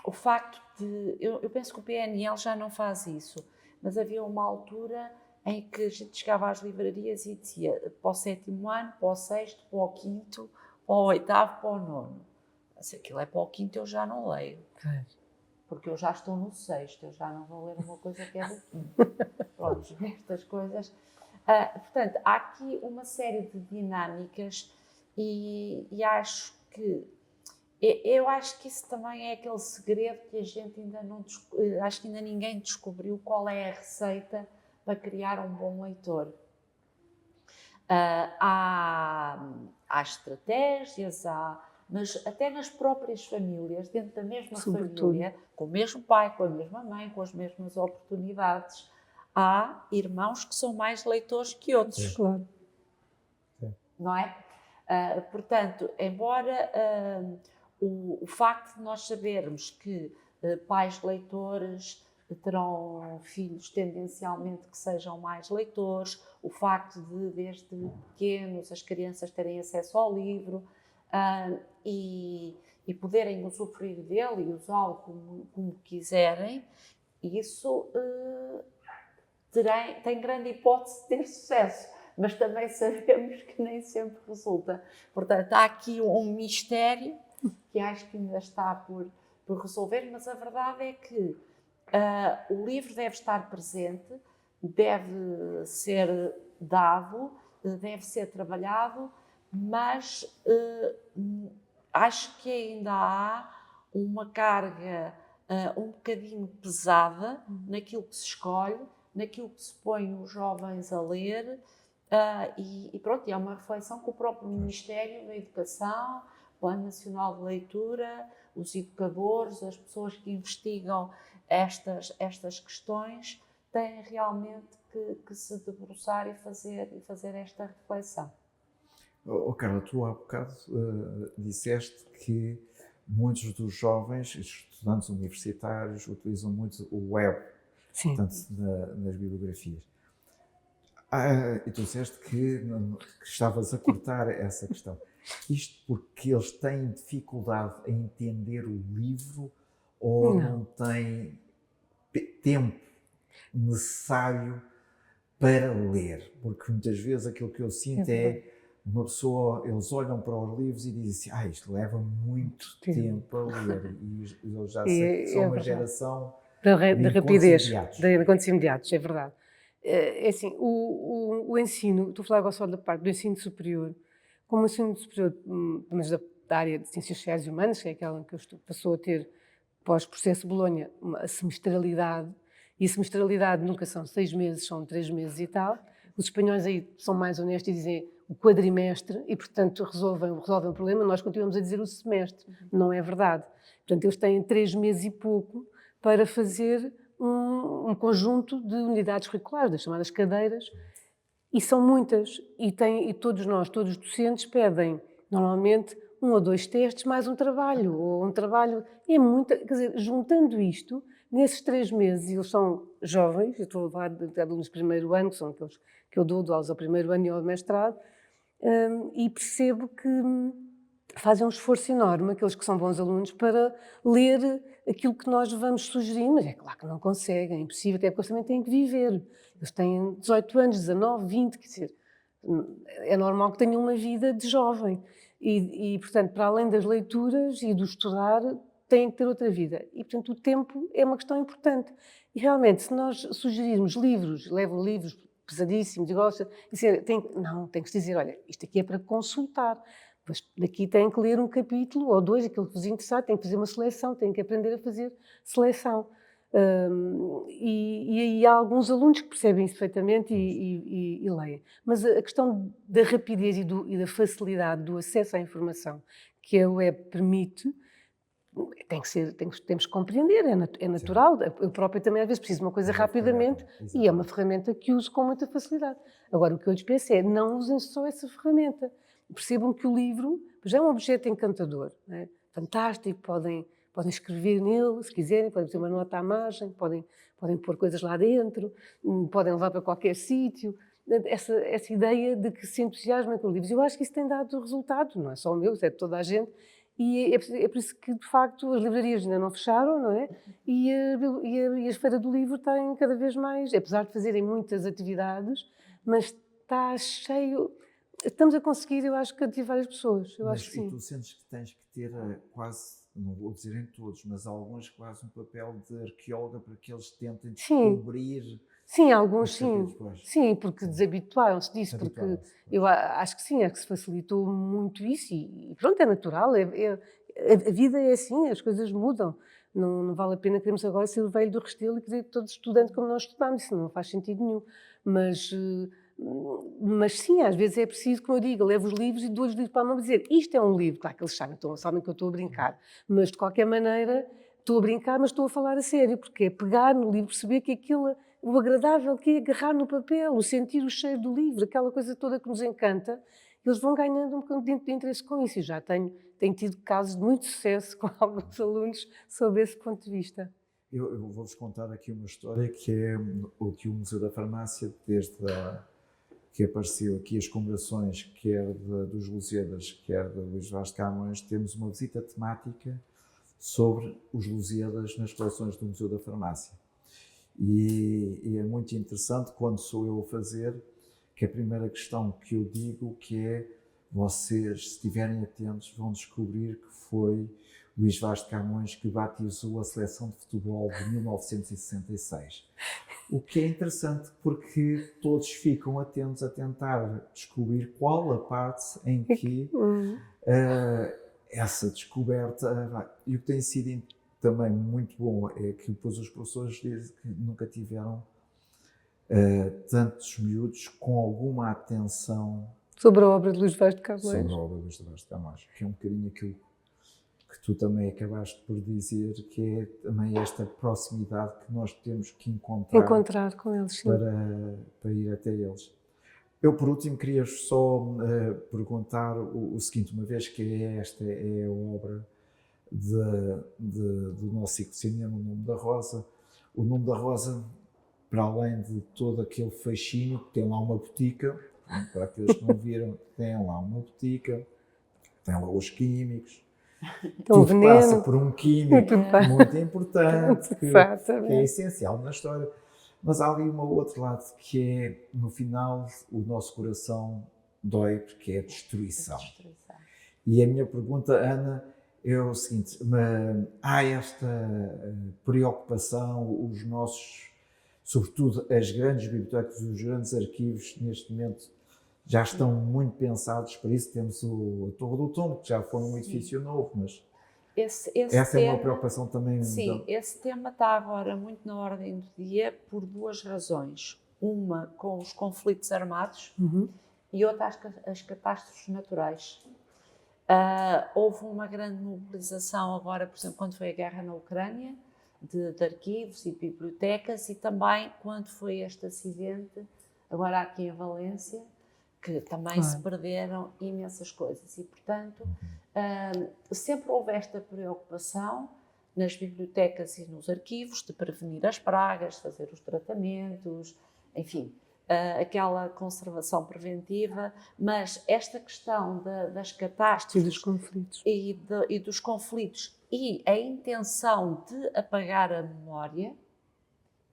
o facto de... Eu penso que o PNL já não faz isso, mas havia uma altura em que a gente chegava às livrarias e dizia para o 7º ano, para o 6º, para o 5º, para o 8º, para o 9º. Se aquilo é para o 5º, eu já não leio. Porque eu já estou no 6º, eu já não vou ler uma coisa que é do 5º. Pronto, estas coisas. Portanto, há aqui uma série de dinâmicas e acho que isso também é aquele segredo que a gente ainda não acho que ainda ninguém descobriu qual é a receita para criar um bom leitor. Há estratégias, mas até nas próprias famílias, dentro da mesma família, com o mesmo pai, com a mesma mãe, com as mesmas oportunidades, há irmãos que são mais leitores que outros. Claro. Não é? Portanto, embora o facto de nós sabermos que pais leitores terão filhos tendencialmente que sejam mais leitores, o facto de, desde pequenos, as crianças terem acesso ao livro e poderem usufruir dele e usá-lo como quiserem, isso tem grande hipótese de ter sucesso, mas também sabemos que nem sempre resulta. Portanto, há aqui um mistério que acho que ainda está por resolver, mas a verdade é que o livro deve estar presente, deve ser dado, deve ser trabalhado, mas acho que ainda há uma carga um bocadinho pesada naquilo que se escolhe, naquilo que se põe os jovens a ler, e pronto, é uma reflexão que o próprio Ministério da Educação, o Plano Nacional de Leitura, os educadores, as pessoas que investigam estas questões têm realmente que se debruçar e fazer esta reflexão. Carla, tu há bocado disseste que muitos dos jovens, estudantes universitários, utilizam muito o web, portanto, nas bibliografias. E tu disseste que estavas a cortar essa questão. Isto porque eles têm dificuldade em entender o livro ou não têm tempo necessário para ler? Porque muitas vezes aquilo que eu sinto é uma pessoa, eles olham para os livros e dizem assim, isto leva muito tempo a ler. E eu já sei que são uma geração da rapidez, de encontros imediatos, é verdade. É assim, o ensino, estou a falar agora só da parte do ensino superior, como o ensino superior, mas da área de Ciências Sociais e Humanas, que é aquela que passou a ter, pós-processo de Bolonha, a semestralidade, e a semestralidade nunca são 6 meses, são 3 meses e tal. Os espanhóis aí são mais honestos e dizem o quadrimestre e, portanto, resolvem o problema. Nós continuamos a dizer o semestre, não é verdade. Portanto, eles têm 3 meses e pouco para fazer um conjunto de unidades curriculares, das chamadas cadeiras, e são muitas, e todos nós, todos os docentes, pedem, normalmente, 1 ou 2 testes, mais um trabalho, é muita, quer dizer, juntando isto, nesses 3 meses, e eles são jovens, eu estou a falar de alunos de primeiro ano, que são aqueles que eu dou aulas ao primeiro ano e ao mestrado, e percebo que fazem um esforço enorme, aqueles que são bons alunos, para ler aquilo que nós vamos sugerir, mas é claro que não conseguem, é impossível, até porque eles também têm que viver. Eles têm 18 anos, 19, 20, quer dizer, é normal que tenham uma vida de jovem. E, portanto, para além das leituras e do estudar, têm que ter outra vida. E, portanto, o tempo é uma questão importante. E, realmente, se nós sugerirmos livros, levam livros pesadíssimos, tem que se dizer, olha, isto aqui é para consultar. Pois daqui tem que ler um capítulo ou 2, aquilo que vos interessar, tem que fazer uma seleção, tem que aprender a fazer seleção. E aí há alguns alunos que percebem isso perfeitamente e leem. Mas a questão da rapidez e da facilidade do acesso à informação que a web permite, temos que compreender, é natural. Eu própria também às vezes preciso de uma coisa rapidamente e é uma ferramenta que uso com muita facilidade. Agora, o que eu lhes peço é, não usem só essa ferramenta. Percebam que o livro já é um objeto encantador, não é? Fantástico, podem escrever nele, se quiserem, podem ter uma nota à margem, podem pôr coisas lá dentro, podem levar para qualquer sítio. Essa ideia de que se entusiasmem com livros, eu acho que isso tem dado resultado, não é só o meu, é de toda a gente, E é por isso que, de facto, as livrarias ainda não fecharam, não é? E a Feira do Livro tem cada vez mais, apesar de fazerem muitas atividades, mas está cheio. Estamos a conseguir, eu acho, cativar as pessoas. Eu acho que E sim. tu sentes que tens que ter quase, não vou dizer em todos, mas alguns quase um papel de arqueóloga para que eles tentem Sim. descobrir Sim, os alguns sim. capítulos. Sim, porque Sim. desabituaram-se disso, porque Habituaram-se. eu acho que sim, acho que se facilitou muito isso e pronto, é natural, a vida é assim, as coisas mudam. Não vale a pena queremos agora ser o velho do Restelo e querer todos estudantes como nós estudamos, isso não faz sentido nenhum. Mas, mas sim, às vezes é preciso, como eu digo, eu levo os livros e dou os livros para a mão e dizer isto é um livro, claro que eles sabem que eu estou a brincar, mas de qualquer maneira estou a brincar, mas estou a falar a sério, porque é pegar no livro, perceber que aquilo, o agradável que é agarrar no papel, o sentir o cheiro do livro, aquela coisa toda que nos encanta, eles vão ganhando um bocadinho de interesse com isso. E já tenho tido casos de muito sucesso com alguns alunos sob esse ponto de vista. Eu vou-vos contar aqui uma história que é o que o Museu da Farmácia, desde que apareceu aqui as comemorações, quer dos Lusíadas, quer de Luís Vaz de Camões, temos uma visita temática sobre os Lusíadas nas coleções do Museu da Farmácia. E é muito interessante quando sou eu a fazer, que a primeira questão que eu digo que é, vocês, se estiverem atentos, vão descobrir que foi Luís Vaz de Camões que batizou a seleção de futebol de 1966. O que é interessante porque todos ficam atentos a tentar descobrir qual a parte em que essa descoberta... E o que tem sido também muito bom é que depois os professores dizem que nunca tiveram tantos miúdos com alguma atenção Sobre a obra de Luís Vaz de Camões. sobre a obra de Luís Vaz de Camões, que é um bocadinho aquilo que tu também acabaste por dizer, que é também esta proximidade que nós temos que encontrar com eles, sim. para ir até eles. Eu, por último, queria só perguntar o seguinte, uma vez que esta é a obra do nosso ciclo de cinema, O Nome da Rosa. O Nome da Rosa, para além de todo aquele fascínio, tem lá uma botica, para aqueles que não viram, tem lá uma botica, tem lá os químicos, tudo veneno. passa por um químico muito importante, que é essencial na história. Mas há ali um outro lado que é, no final, o nosso coração dói, porque é a destruição. E a minha pergunta, Ana, é o seguinte, há esta preocupação, os nossos, sobretudo as grandes bibliotecas, os grandes arquivos, neste momento, já estão muito pensados para isso. Temos a Torre do Tombo, que já foi um edifício novo, mas essa é uma preocupação também. Sim, esse tema está agora muito na ordem do dia por duas razões. Uma com os conflitos armados e outra as catástrofes naturais. Houve uma grande mobilização agora, por exemplo, quando foi a guerra na Ucrânia, de arquivos e bibliotecas, e também quando foi este acidente, agora aqui em Valência, que também se perderam imensas coisas. E, portanto, sempre houve esta preocupação nas bibliotecas e nos arquivos de prevenir as pragas, fazer os tratamentos, enfim, aquela conservação preventiva, mas esta questão das catástrofes e dos conflitos e a intenção de apagar a memória,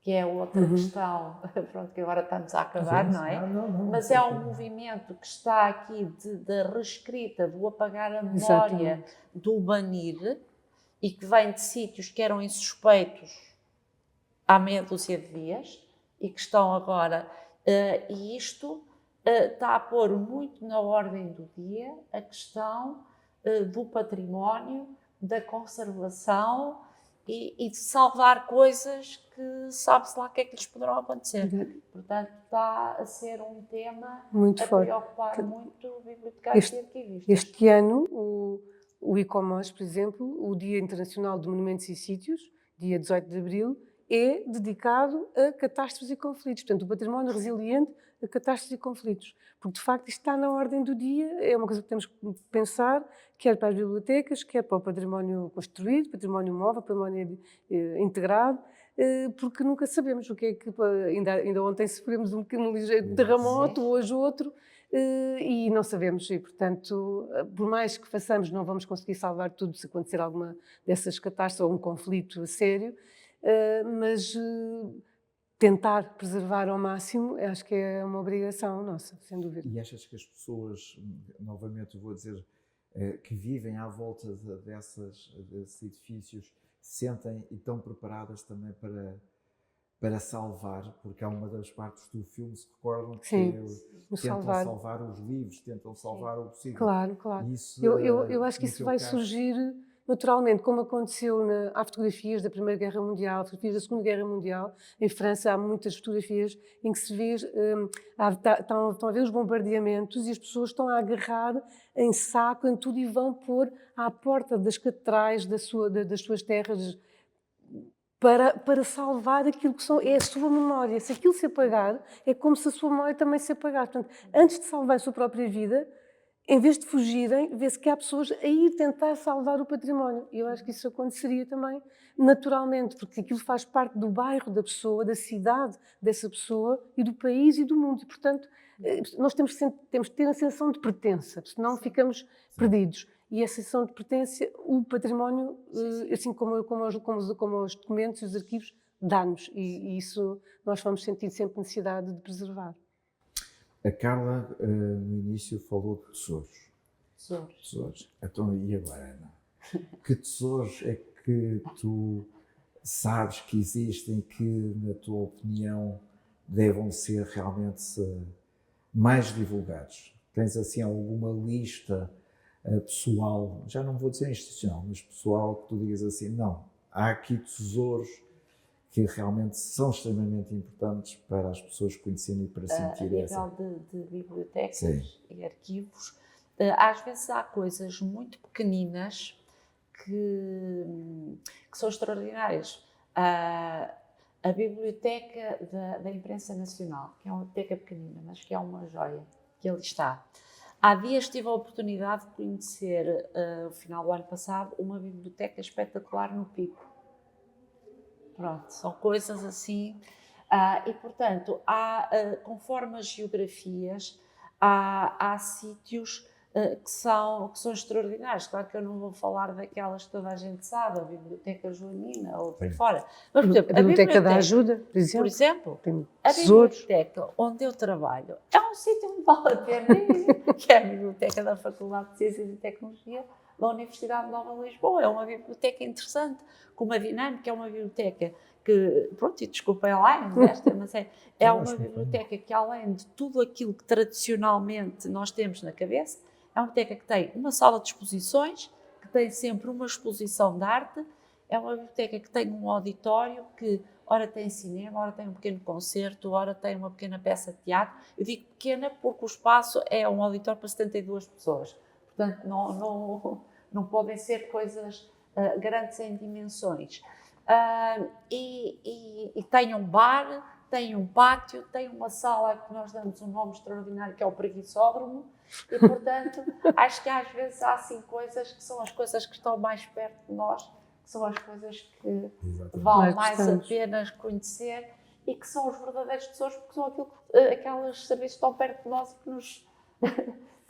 que é outra questão, pronto, que agora estamos a acabar, não é? Mas é um movimento que está aqui da reescrita, do apagar a memória, do banir, e que vem de sítios que eram insuspeitos há meia dúzia de dias e que estão agora... e isto está a pôr muito na ordem do dia a questão do património, da conservação e de salvar coisas que sabe-se lá o que é que lhes poderão acontecer. Portanto, está a ser um tema muito forte, preocupar muito bibliotecários e arquivistas. Este ano, o ICOMOS, por exemplo, o Dia Internacional de Monumentos e Sítios, dia 18 de Abril, é dedicado a catástrofes e conflitos. Portanto, o património resiliente a catástrofes e conflitos. Porque, de facto, isto está na ordem do dia, é uma coisa que temos que pensar, quer para as bibliotecas, quer para o património construído, património móvel, património integrado, porque nunca sabemos o que é que... Ainda ontem sofremos um ligeiro terremoto, hoje outro. e não sabemos, e portanto, por mais que façamos, não vamos conseguir salvar tudo se acontecer alguma dessas catástrofes ou um conflito a sério, mas tentar preservar ao máximo, acho que é uma obrigação nossa, sem dúvida. E achas que as pessoas, novamente eu vou dizer, que vivem à volta desses edifícios, sentem e estão preparadas também para salvar, porque há uma das partes do filme, se recordam, que tentam salvar os livros, tentam salvar o possível. Claro, claro. Isso, eu acho que isso vai surgir naturalmente, como aconteceu há fotografias da Primeira Guerra Mundial, fotografias da Segunda Guerra Mundial. Em França há muitas fotografias em que se vê, estão a ver os bombardeamentos e as pessoas estão a agarrar em saco, em tudo, e vão pôr à porta das catedrais das suas terras para salvar aquilo que é a sua memória. Se aquilo se apagar, é como se a sua memória também se apagasse. Portanto, antes de salvar a sua própria vida, em vez de fugirem, vê-se que há pessoas a ir tentar salvar o património. E eu acho que isso aconteceria também naturalmente, porque aquilo faz parte do bairro da pessoa, da cidade dessa pessoa e do país e do mundo. E, portanto, nós temos que ter a sensação de pertença, senão ficamos perdidos. E essa sensação de pertença, o património, assim como os documentos e os arquivos, dá-nos. E isso nós vamos sentir sempre necessidade de preservar. A Carla, no início, falou de tesouros. Tesouros. Então, e agora, Ana? Que tesouros é que tu sabes que existem, que, na tua opinião, devam ser realmente mais divulgados? Tens, assim, alguma lista pessoal, já não vou dizer institucional, mas pessoal, que tu digas assim, não, há aqui tesouros que realmente são extremamente importantes para as pessoas conhecerem e para sentirem essa... A nível de bibliotecas Sim. e arquivos, às vezes há coisas muito pequeninas que são extraordinárias. A biblioteca da Imprensa Nacional, que é uma biblioteca pequenina, mas que é uma joia, que ali está. Há dias tive a oportunidade de conhecer, no final do ano passado, uma biblioteca espetacular no Pico. Pronto, são coisas assim. E, portanto, conforme as geografias, há sítios que são extraordinários. Claro que eu não vou falar daquelas que toda a gente sabe, a Biblioteca Joanina ou por fora. Mas, por exemplo, a Biblioteca da Ajuda, por exemplo, tem a biblioteca onde eu trabalho é um sítio onde vale a pena ir, que é a Biblioteca da Faculdade de Ciências e Tecnologia da Universidade de Nova Lisboa. É uma biblioteca interessante, com uma dinâmica, é uma biblioteca que, pronto, e desculpem lá, mas é uma biblioteca que, além de tudo aquilo que tradicionalmente nós temos na cabeça, é uma biblioteca que tem uma sala de exposições, que tem sempre uma exposição de arte, é uma biblioteca que tem um auditório que, ora tem cinema, ora tem um pequeno concerto, ora tem uma pequena peça de teatro. Eu digo pequena porque o espaço é um auditório para 72 pessoas. Portanto, não podem ser coisas grandes em dimensões. E tem um bar, tem um pátio, tem uma sala que nós damos um nome extraordinário, que é o Preguiçódromo, e, portanto, acho que às vezes há assim coisas que são as coisas que estão mais perto de nós, que são as coisas que valem mais a pena conhecer e que são os verdadeiros tesouros, porque são aqueles serviços que estão perto de nós e que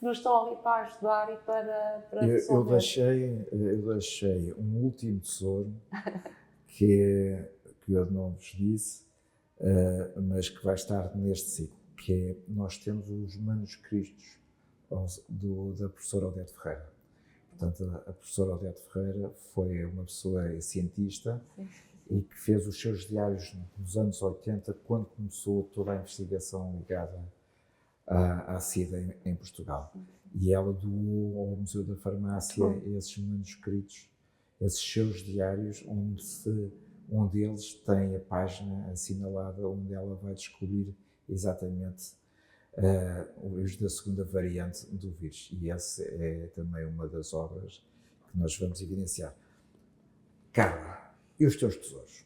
nos estão ali para ajudar e para eu deixei um último tesouro que eu não vos disse, mas que vai estar neste ciclo, que é, nós temos os manuscritos da professora Odete Ferreira. Portanto, a professora Odete Ferreira foi uma pessoa cientista e que fez os seus diários nos anos 80, quando começou toda a investigação ligada à SIDA em Portugal. E ela doou ao Museu da Farmácia esses manuscritos, esses seus diários, onde eles têm a página assinalada, onde ela vai descobrir exatamente os da segunda variante do vírus. E essa é também uma das obras que nós vamos evidenciar. Carla, e os teus tesouros?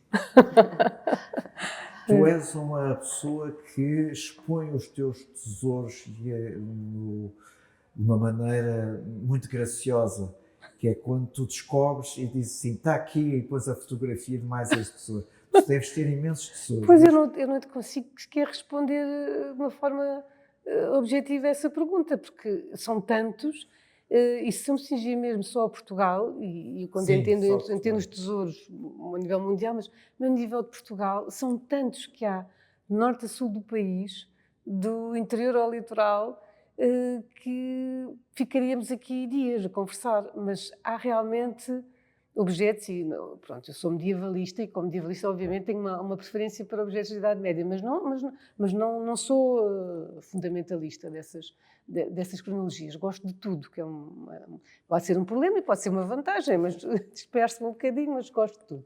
Tu és uma pessoa que expõe os teus tesouros de uma maneira muito graciosa, que é quando tu descobres e dizes assim, está aqui, e depois a fotografia de mais esse tesouro. Tu deves ter imensos tesouros. Pois eu não te consigo sequer responder de uma forma objetivo essa pergunta, porque são tantos, e se eu me cingir mesmo só a Portugal, e quando Sim, entendo, só Portugal. entendo os tesouros a nível mundial, mas no nível de Portugal, são tantos que há, de norte a sul do país, do interior ao litoral, que ficaríamos aqui dias a conversar, mas há realmente objetos, e pronto, eu sou medievalista e como medievalista obviamente tenho uma preferência para objetos da Idade Média, mas não sou fundamentalista dessas cronologias, gosto de tudo, que pode ser um problema e pode ser uma vantagem, mas disperso-me um bocadinho, mas gosto de tudo.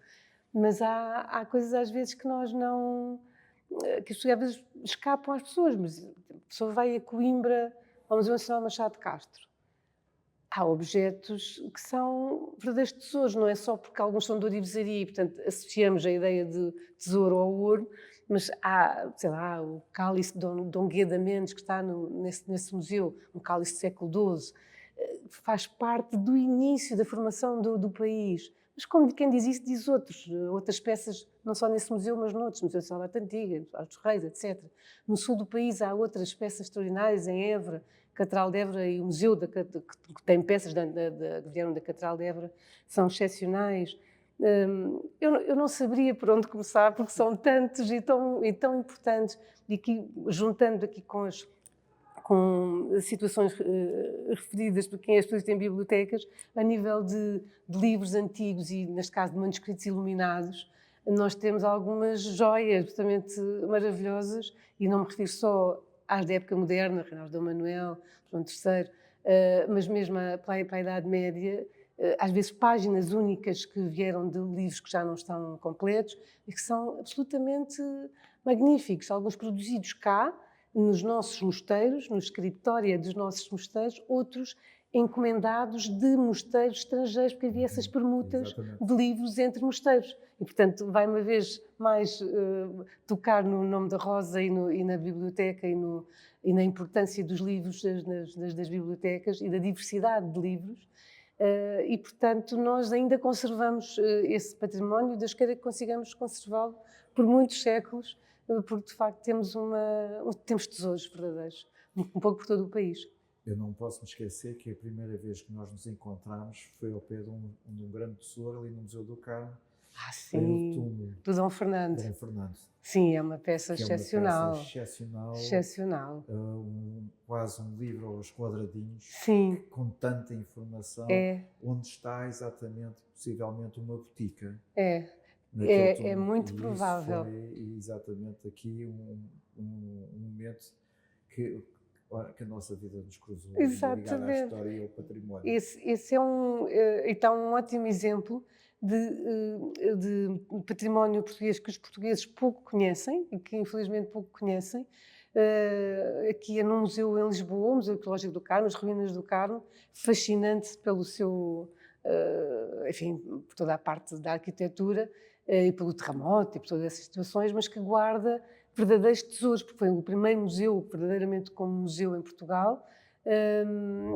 Mas há coisas às vezes que nós não... que as pessoas às vezes escapam às pessoas, mas a pessoa vai a Coimbra, ao Museu Nacional Machado de Castro. Há objetos que são verdadeiros tesouros, não é só porque alguns são de ourivesaria e, portanto, associamos a ideia de tesouro ao ouro, mas há, sei lá, o cálice de Dom Gueda Mendes, que está nesse museu, um cálice do século XII, faz parte do início da formação do país. Mas como quem diz isso, diz outras peças, não só nesse museu, mas noutros, Museu de Salvador Antiga, dos Reis, etc. No sul do país há outras peças extraordinárias, em Évora, Catedral de Évora e o museu que tem peças que vieram da Catedral de Évora, são excepcionais. Eu não saberia por onde começar, porque são tantos e tão importantes, e aqui, juntando aqui com situações referidas por quem é especialista em bibliotecas, a nível de livros antigos e, neste caso, de manuscritos iluminados, nós temos algumas joias absolutamente maravilhosas, e não me refiro só às da época moderna, Reinaldo Dom Manuel, João III, mas mesmo para a Idade Média, às vezes páginas únicas que vieram de livros que já não estão completos e que são absolutamente magníficos, alguns produzidos cá, nos nossos mosteiros, no escritório dos nossos mosteiros, outros encomendados de mosteiros estrangeiros, porque havia essas permutas de livros entre mosteiros. E, portanto, vai uma vez mais tocar no nome da Rosa e na biblioteca e na importância dos livros das bibliotecas e da diversidade de livros. E, portanto, nós ainda conservamos esse património, Deus queira que consigamos conservá-lo por muitos séculos, porque, de facto, temos tesouros verdadeiros, um pouco por todo o país. Eu não posso me esquecer que a primeira vez que nós nos encontramos foi ao pé de um grande tesouro ali no Museu do Carmo. Sim, do Dom Fernando. Dom Fernando. Sim, é uma peça excepcional. É uma peça excepcional. Excepcional. Quase um livro aos quadradinhos. Sim. Com tanta informação. Onde está exatamente, possivelmente, uma botica. É muito provável. Foi exatamente aqui um momento que a nossa vida nos cruzou, ligada à história e ao património. Esse é um ótimo exemplo de património português que os portugueses pouco conhecem e que infelizmente pouco conhecem. Aqui é num museu em Lisboa, o Museu Arqueológico do Carmo, as Ruínas do Carmo, fascinante pelo seu, enfim, por toda a parte da arquitetura e pelo terremoto e por todas essas situações, mas que guarda verdadeiros tesouros, porque foi o primeiro museu verdadeiramente como museu em Portugal,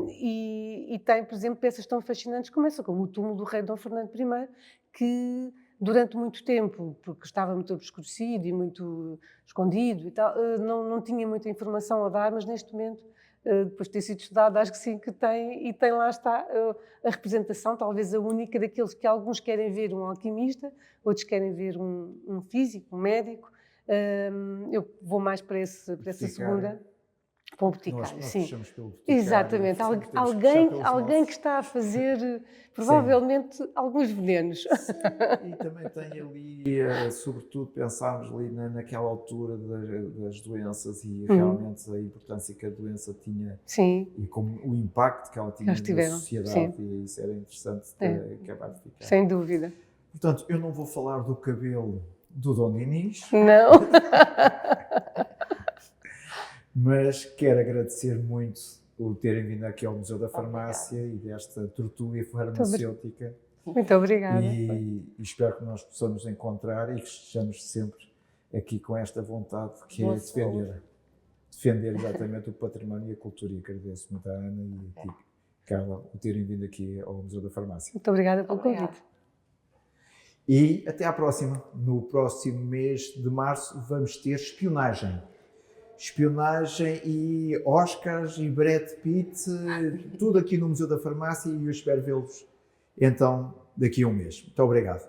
e tem, por exemplo, peças tão fascinantes como essa, como o túmulo do rei Dom Fernando I, que durante muito tempo, porque estava muito obscurecido e muito escondido e tal, não tinha muita informação a dar, mas neste momento, depois de ter sido estudado, acho que sim que tem, e tem lá está a representação, talvez a única, daqueles que alguns querem ver um alquimista, outros querem ver um físico, um médico. Eu vou mais para essa segunda, para o boticário. Nós sim, pelo boticário. Exatamente, alguém que está a fazer provavelmente alguns venenos. Sim, e também tem ali, sobretudo, pensámos ali naquela altura das doenças e realmente a importância que a doença tinha. Sim. E como o impacto que ela tinha na sociedade. Sim. E isso era interessante acabar de ficar. Sem dúvida. Portanto, eu não vou falar do cabelo do Dom Dinis. Não. Mas quero agradecer muito o terem vindo aqui ao Museu da Farmácia e desta tertúlia farmacêutica. Muito obrigada. E espero que nós possamos encontrar e que estejamos sempre aqui com esta vontade que é defender exatamente o património e a cultura. E agradeço muito a Ana e a ti, Carla, o terem vindo aqui ao Museu da Farmácia. Muito obrigada pelo convite. E até à próxima. No próximo mês de março vamos ter espionagem. espionagem e Oscars e Brad Pitt, tudo aqui no Museu da Farmácia, e eu espero vê-los então daqui a um mês. Muito obrigado.